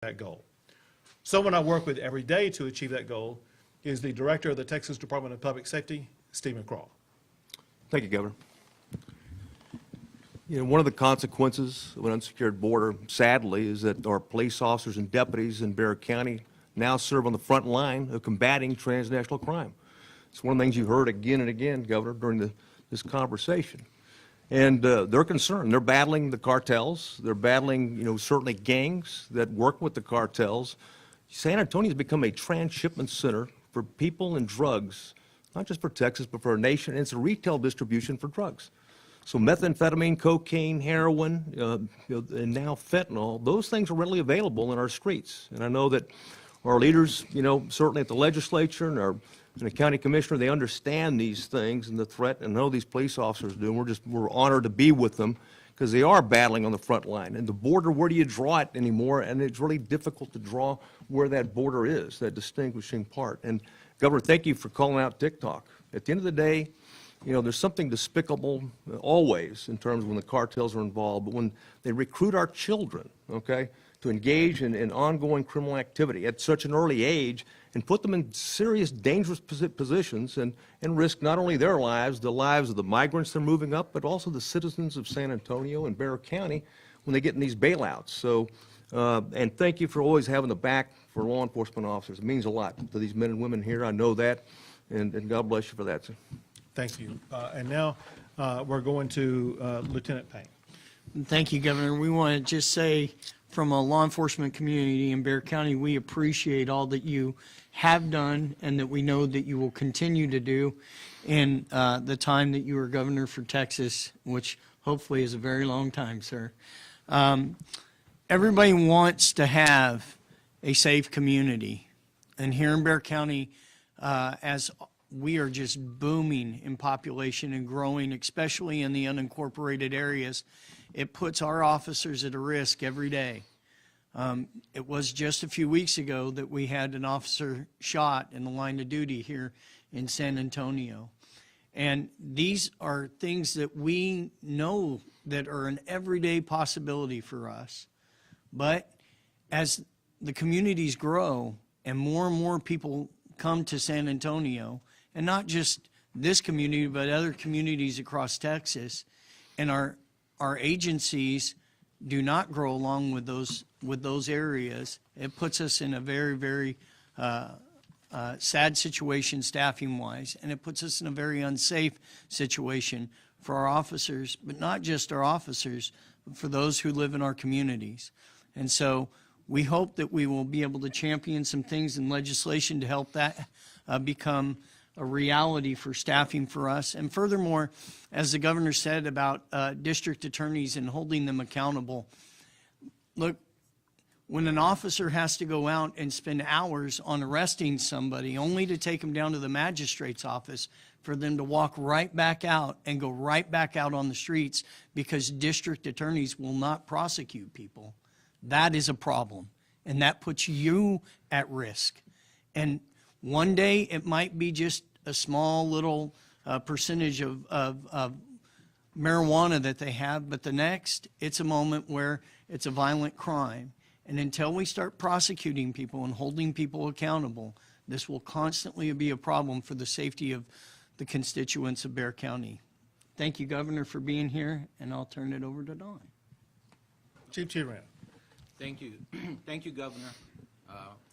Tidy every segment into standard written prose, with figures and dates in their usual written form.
that goal. Someone I work with every day to achieve that goal is the Director of the Texas Department of Public Safety, Stephen Crawl. Thank you, Governor. You know, one of the consequences of an unsecured border, sadly, is that our police officers and deputies in Bexar County now serve on the front line of combating transnational crime. It's one of the things you heard again and again, Governor, during this conversation. And they're concerned. They're battling the cartels. They're battling, you know, certainly gangs that work with the cartels. San Antonio has become a transshipment center for people and drugs, not just for Texas, but for our nation. And it's a retail distribution for drugs. So methamphetamine, cocaine, heroin, and now fentanyl, those things are readily available in our streets. And I know that our leaders, you know, certainly at the legislature and the county commissioner, they understand these things and the threat, and know these police officers do. And we're honored to be with them because they are battling on the front line. And the border, where do you draw it anymore? And it's really difficult to draw where that border is, that distinguishing part. And Governor, thank you for calling out TikTok. At the end of the day, you know, there's something despicable always in terms of when the cartels are involved, but when they recruit our children, okay, to engage in ongoing criminal activity at such an early age and put them in serious, dangerous positions and risk not only their lives, the lives of the migrants they're moving up, but also the citizens of San Antonio and Bexar County when they get in these bailouts. So, and thank you for always having the back for law enforcement officers. It means a lot to these men and women here. I know that, and God bless you for that, sir. Thank you. And now we're going to Lieutenant Payne. Thank you, Governor. We want to just say from a law enforcement community in Bexar County, we appreciate all that you have done and that we know that you will continue to do in the time that you were governor for Texas, which hopefully is a very long time, sir. Everybody wants to have a safe community. And here in Bexar County, as we are just booming in population and growing, especially in the unincorporated areas, it puts our officers at a risk every day. It was just a few weeks ago that we had an officer shot in the line of duty here in San Antonio. And these are things that we know that are an everyday possibility for us. But as the communities grow and more people come to San Antonio, and not just this community, but other communities across Texas, and our agencies do not grow along with those areas, it puts us in a very, very sad situation staffing-wise, and it puts us in a very unsafe situation for our officers, but not just our officers, but for those who live in our communities. And so we hope that we will be able to champion some things in legislation to help that become a reality for staffing for us. And furthermore, as the governor said about district attorneys and holding them accountable, look, when an officer has to go out and spend hours on arresting somebody only to take them down to the magistrate's office for them to walk right back out and go right back out on the streets because district attorneys will not prosecute people, that is a problem. And that puts you at risk. And one day it might be just a small little percentage of marijuana that they have, but the next it's a moment where it's a violent crime. And until we start prosecuting people and holding people accountable, this will constantly be a problem for the safety of the constituents of Bexar County. Thank you, Governor, for being here, and I'll turn it over to Don. Chief Chiran. Thank you. Thank you, Governor,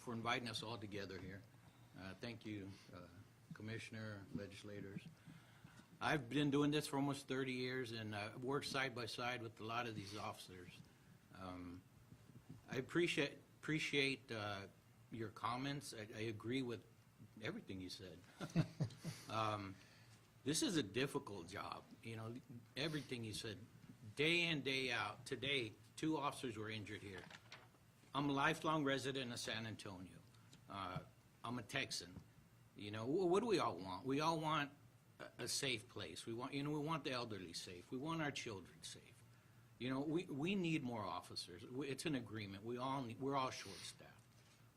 for inviting us all together here. Thank you, Commissioner, legislators. I've been doing this for almost 30 years, and I've worked side by side with a lot of these officers. I appreciate your comments. I agree with everything you said. This is a difficult job. You know, everything you said, day in, day out. Today, 2 officers were injured here. I'm a lifelong resident of San Antonio. I'm a Texan. You know, what do we all want? We all want a safe place. We want, we want the elderly safe. We want our children safe. You know, we need more officers. It's an agreement. We're all short-staffed.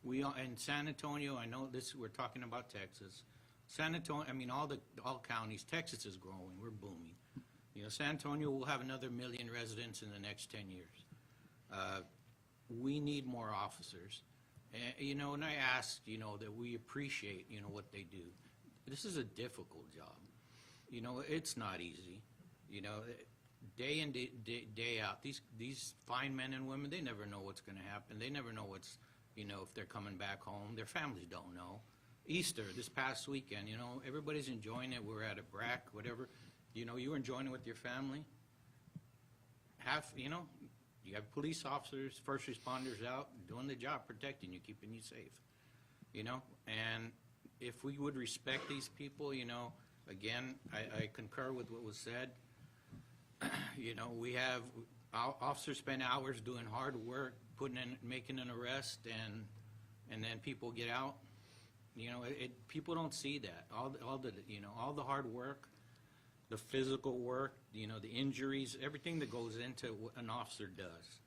In San Antonio, I know this, we're talking about Texas. San Antonio, I mean, all counties, Texas is growing. We're booming. You know, San Antonio will have another 1 million residents in the next 10 years. we need more officers. And, you know, and I asked, you know, that we appreciate, you know, what they do. This is a difficult job. You know, it's not easy. You know, day in, day out, these fine men and women, they never know what's going to happen. They never know what's, you know, if they're coming back home. Their families don't know. Easter, this past weekend, you know, everybody's enjoying it. We're at a BRAC, whatever. You know, you were enjoying it with your family. You know, you have police officers, first responders out doing the job, protecting you, keeping you safe. You know, and if we would respect these people, you know, again, I concur with what was said. You know, we have officers spend hours doing hard work, making an arrest, and then people get out. You know, people don't see that. All the hard work, the physical work, you know, the injuries, everything that goes into what an officer does.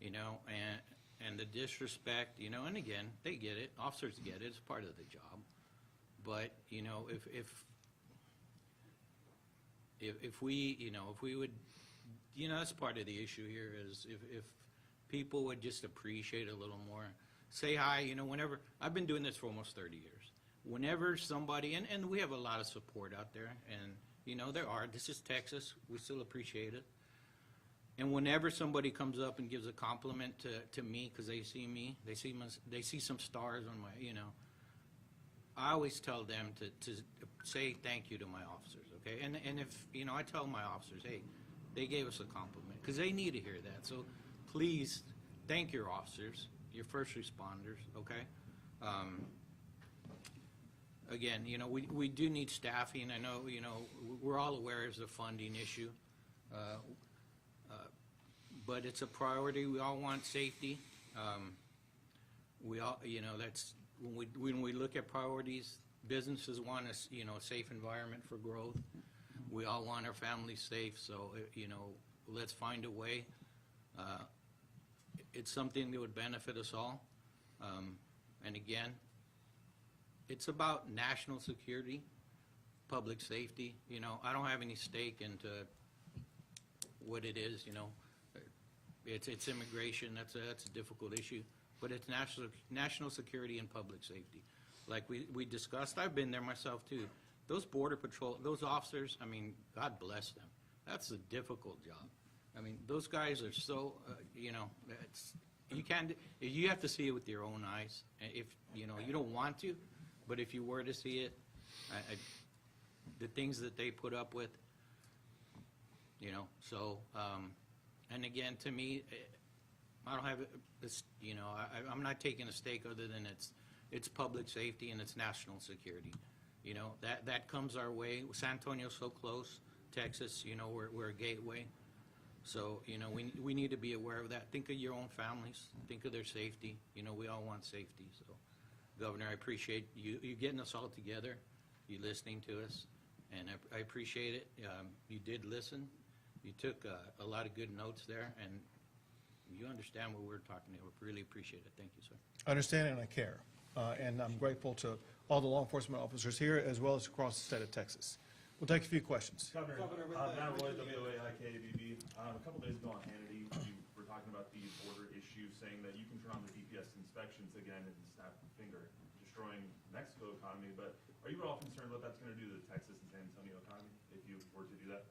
You know, and the disrespect, you know, and again, they get it. Officers get it. It's part of the job. But, you know, if we, you know, if we would, you know, that's part of the issue here is if people would just appreciate a little more. Say hi, you know, whenever, I've been doing this for almost 30 years. Whenever somebody, and we have a lot of support out there, and, you know, this is Texas, we still appreciate it. And whenever somebody comes up and gives a compliment to me, because they see me, they see some stars on my, you know, I always tell them to say thank you to my officers, okay? And if, you know, I tell my officers, hey, they gave us a compliment, because they need to hear that. So please thank your officers, your first responders, okay? Again, you know, we do need staffing. I know, you know, we're all aware it's a funding issue, but it's a priority. We all want safety. We all, you know, that's, when we look at priorities, businesses want a, you know, a safe environment for growth. We all want our families safe, so, you know, let's find a way. It's something that would benefit us all. And again, it's about national security, public safety. You know, I don't have any stake into what it is, you know. It's immigration, that's a difficult issue, but it's national security and public safety. Like we discussed, I've been there myself too. Those border patrol, those officers, I mean, God bless them. That's a difficult job. I mean, those guys are so, you know, you have to see it with your own eyes. If, you know, you don't want to, but if you were to see it, the things that they put up with, you know, so, and again, to me, I don't have this, you know, I'm not taking a stake other than it's public safety and it's national security. You know, that comes our way. San Antonio's so close, Texas, you know, we're a gateway. So, you know, we need to be aware of that. Think of your own families. Think of their safety. You know, we all want safety. So, Governor, I appreciate you getting us all together, you listening to us, and I appreciate it. You did listen. You took a lot of good notes there, and you understand what we're talking about. Really appreciate it. Thank you, sir. I understand and I care. And I'm grateful to all the law enforcement officers here as well as across the state of Texas. We'll take a few questions. Governor, Matt Roy, WOA, IKABB. A couple days ago on Hannity, you were talking about the border issue, saying that you can turn on the DPS inspections again and snap a finger, destroying Mexico economy. But are you at all concerned what that's going to do to the Texas and San Antonio economy if you were to do that?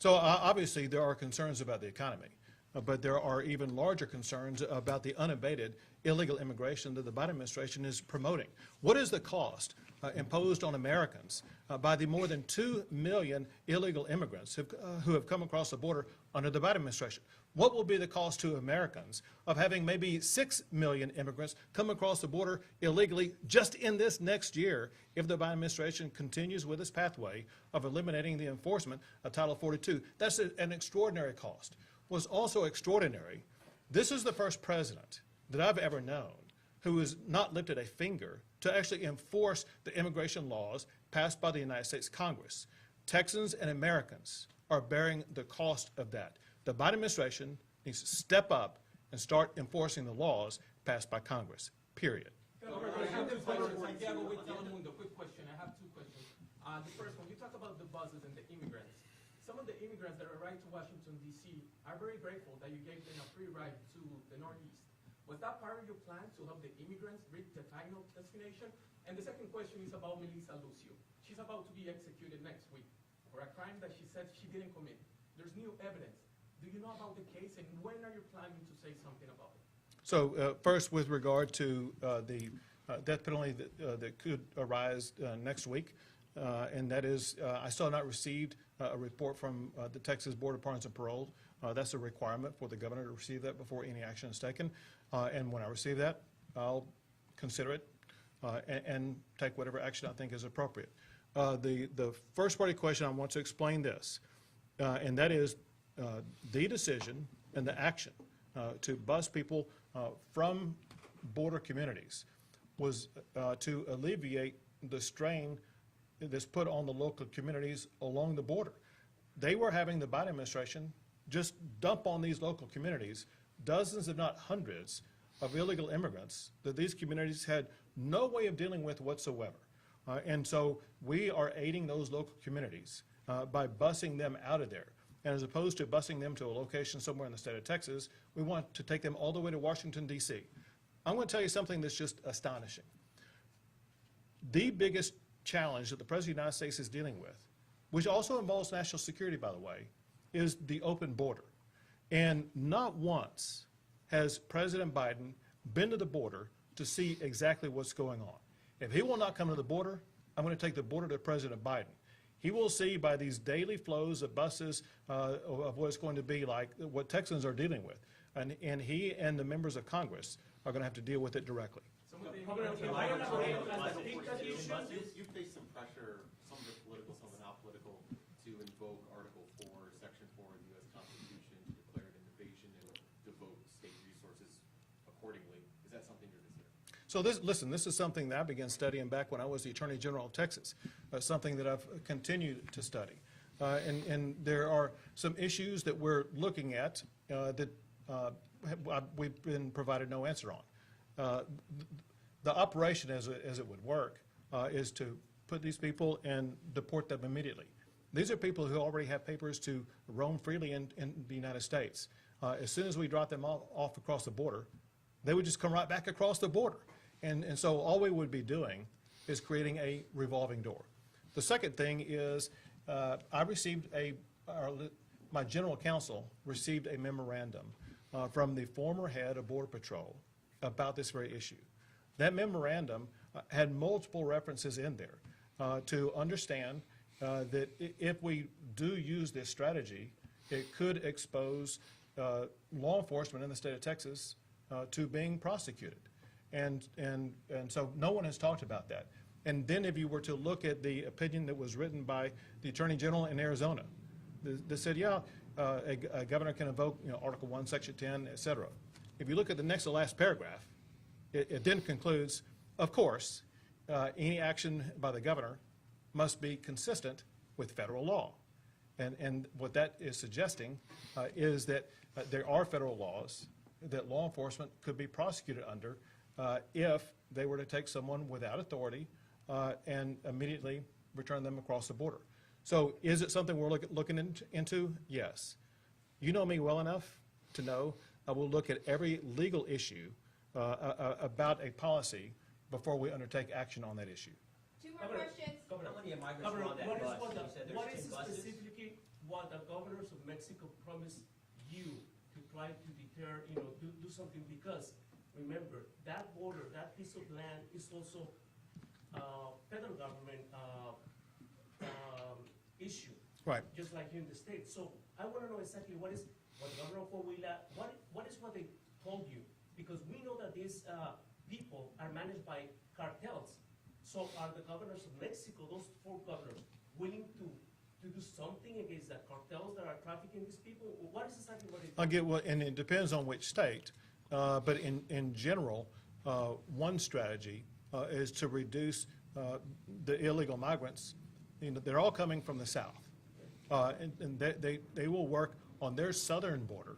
So obviously there are concerns about the economy, but there are even larger concerns about the unabated illegal immigration that the Biden administration is promoting. What is the cost imposed on Americans by the more than 2 million illegal immigrants who have come across the border under the Biden administration? What will be the cost to Americans of having maybe 6 million immigrants come across the border illegally just in this next year if the Biden administration continues with its pathway of eliminating the enforcement of Title 42? That's an extraordinary cost. What's also extraordinary, this is the first president that I've ever known who has not lifted a finger to actually enforce the immigration laws passed by the United States Congress. Texans and Americans are bearing the cost of that. The Biden administration needs to step up and start enforcing the laws passed by Congress, period. Governor, I have two questions. Santiago, with Telemundo, quick question. I have two questions. The first one, you talk about the buses and the immigrants. Some of the immigrants that arrived to Washington, D.C. are very grateful that you gave them a free ride to the Northeast. Was that part of your plan to help the immigrants reach the final destination? And the second question is about Melissa Lucio. She's about to be executed next week for a crime that she said she didn't commit. There's new evidence. Do you know about the case, and when are you planning to say something about it? So first, with regard to the death penalty that could arise next week, and that is, I still have not received a report from the Texas Board of Pardons and Parole. That's a requirement for the governor to receive that before any action is taken. And when I receive that, I'll consider it and take whatever action I think is appropriate. The first part of the question, I want to explain this, and that is the decision and the action to bus people from border communities was to alleviate the strain that's put on the local communities along the border. They were having the Biden administration just dump on these local communities dozens, if not hundreds, of illegal immigrants that these communities had no way of dealing with whatsoever. And so we are aiding those local communities by busing them out of there. And as opposed to busing them to a location somewhere in the state of Texas, we want to take them all the way to Washington, D.C. I'm going to tell you something that's just astonishing. The biggest challenge that the President of the United States is dealing with, which also involves national security, by the way, is the open border. And not once has President Biden been to the border to see exactly what's going on. If he will not come to the border, I'm going to take the border to President Biden. He will see by these daily flows of buses of what it's going to be like, what Texans are dealing with. And he and the members of Congress are going to have to deal with it directly. You face some pressure, some of it political, some of it not political, to invoke Article 4, Section 4 of the U.S. Constitution to declare it an invasion and devote state resources accordingly. Is that something you're considering? So this is something that I began studying back when I was the Attorney General of Texas, something that I've continued to study. And there are some issues that we're looking at that we've been provided no answer on. The operation as it would work is to put these people and deport them immediately. These are people who already have papers to roam freely in the United States. As soon as we drop them off across the border, they would just come right back across the border. And so all we would be doing is creating a revolving door. The second thing is I received my general counsel received a memorandum from the former head of Border Patrol about this very issue. That memorandum had multiple references in there to understand that if we do use this strategy, it could expose law enforcement in the state of Texas to being prosecuted. And so no one has talked about that. And then if you were to look at the opinion that was written by the Attorney General in Arizona, they said, yeah, a governor can invoke Article 1, Section 10, et cetera. If you look at the next to last paragraph, it then concludes, of course, any action by the governor must be consistent with federal law. And what that is suggesting is that there are federal laws that law enforcement could be prosecuted under if they were to take someone without authority and immediately return them across the border. So is it something we're looking into? Yes. You know me well enough to know I will look at every legal issue about a policy before we undertake action on that issue. Two more questions. Governor, what is specifically what the governors of Mexico promised you to try to deter, do something? Because remember, that border, that piece of land is also federal government issue. Right. Just like here in the States. So I want to know exactly what Governor Coahuila, what is what they told you? Because we know that these people are managed by cartels. So are the governors of Mexico, those 4 governors, willing to do something against the cartels that are trafficking these people? What is exactly what they And it depends on which state, but in general, one strategy is to reduce the illegal migrants. They're all coming from the south, and they will work on their southern border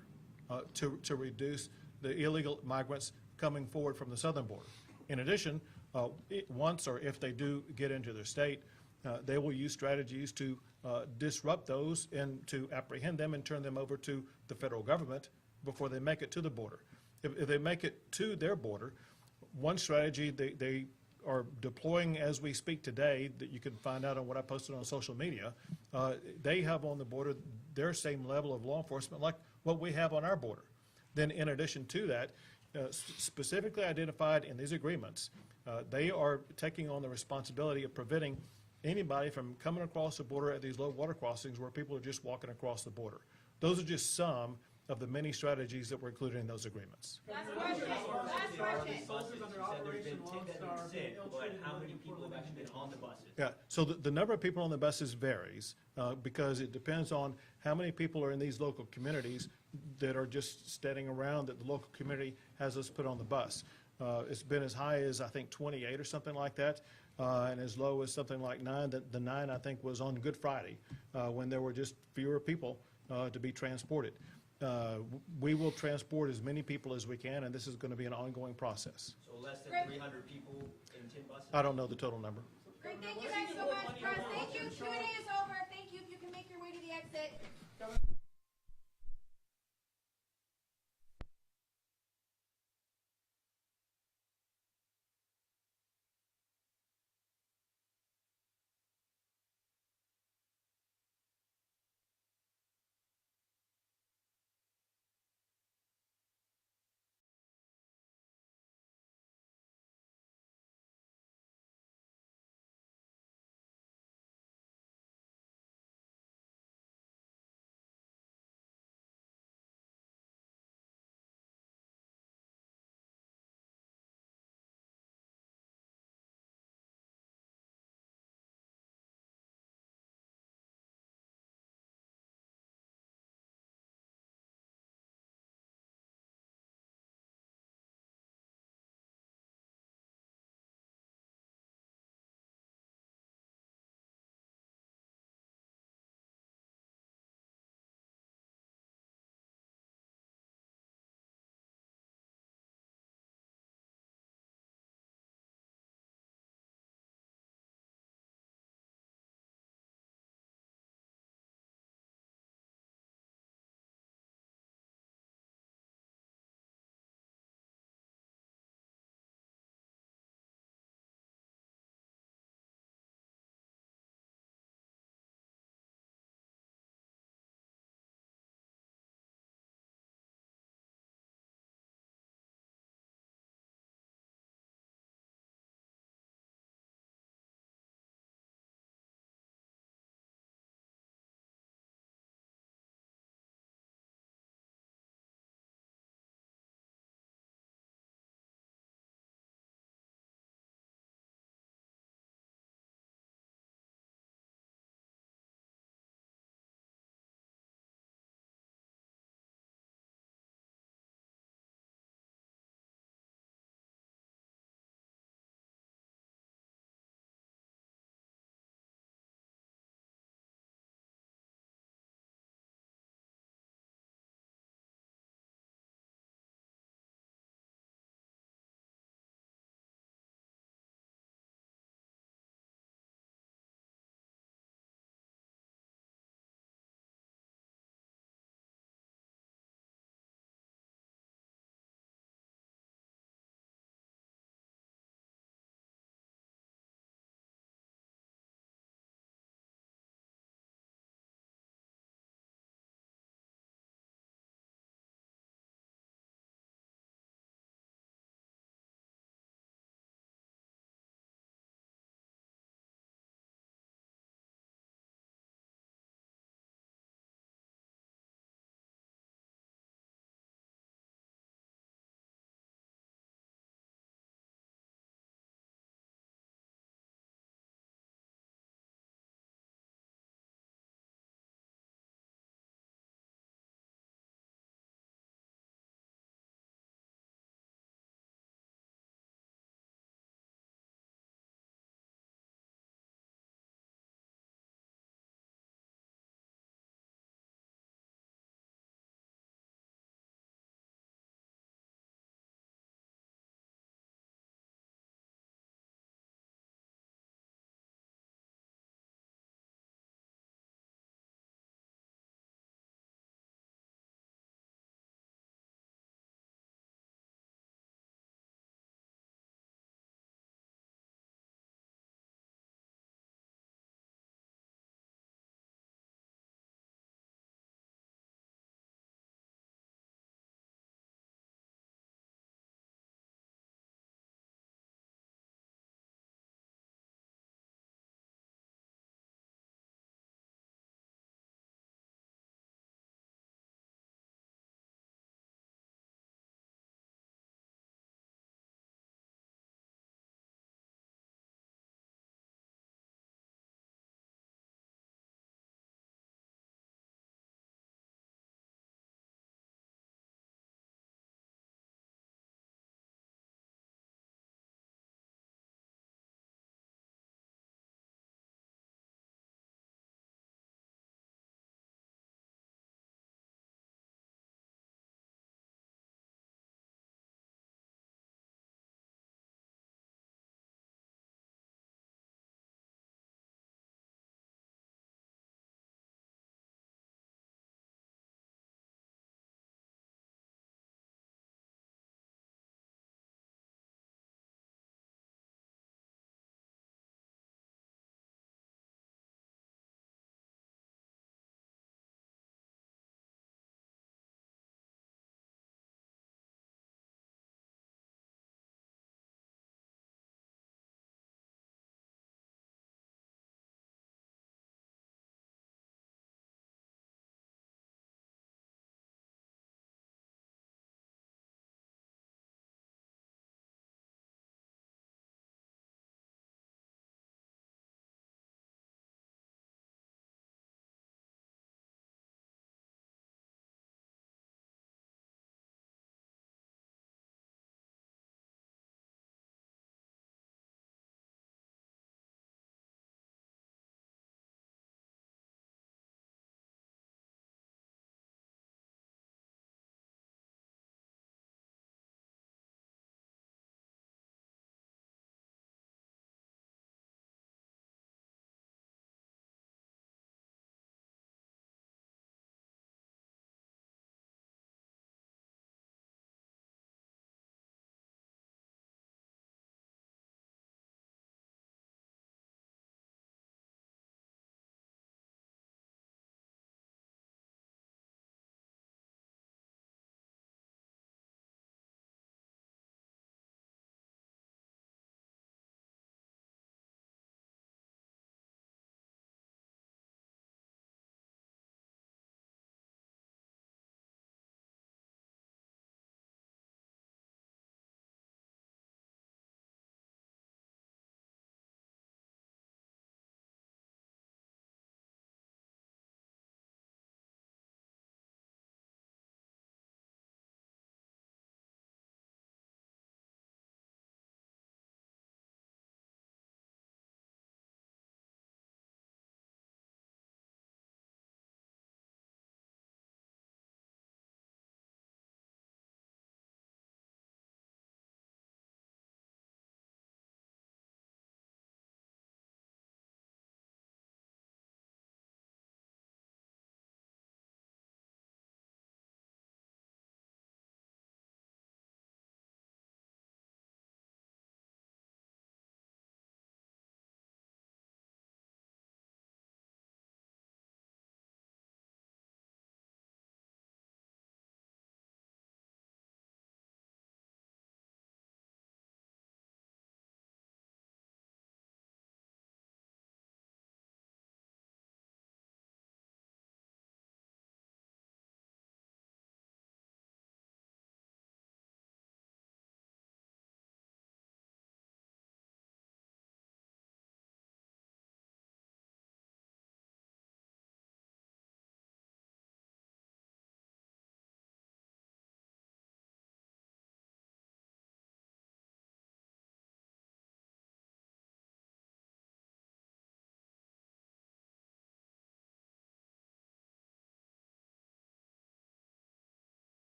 to reduce the illegal migrants coming forward from the southern border. In addition, once or if they do get into their state, they will use strategies to disrupt those and to apprehend them and turn them over to the federal government before they make it to the border. if they make it to their border, one strategy they are deploying as we speak today, that you can find out on what I posted on social media, they have on the border their same level of law enforcement like what we have on our border. Then in addition to that, specifically identified in these agreements, they are taking on the responsibility of preventing anybody from coming across the border at these low water crossings where people are just walking across the border. Those are just some of the many strategies that were included in those agreements. Last question. Last question. Buses, you said there's been 10 that have been sick, but how many people have actually been on the buses? Yeah, so the number of people on the buses varies because it depends on how many people are in these local communities that are just standing around that the local community has us put on the bus. It's been as high as, I think, 28 or something like that, and as low as something like 9. The 9, I think, was on Good Friday when there were just fewer people to be transported. We will transport as many people as we can, and this is going to be an ongoing process. So less than 300 people in 10 buses? I don't know the total number. Great, thank you guys so much. Thank you. Q&A is over. Thank you. If you can make your way to the exit.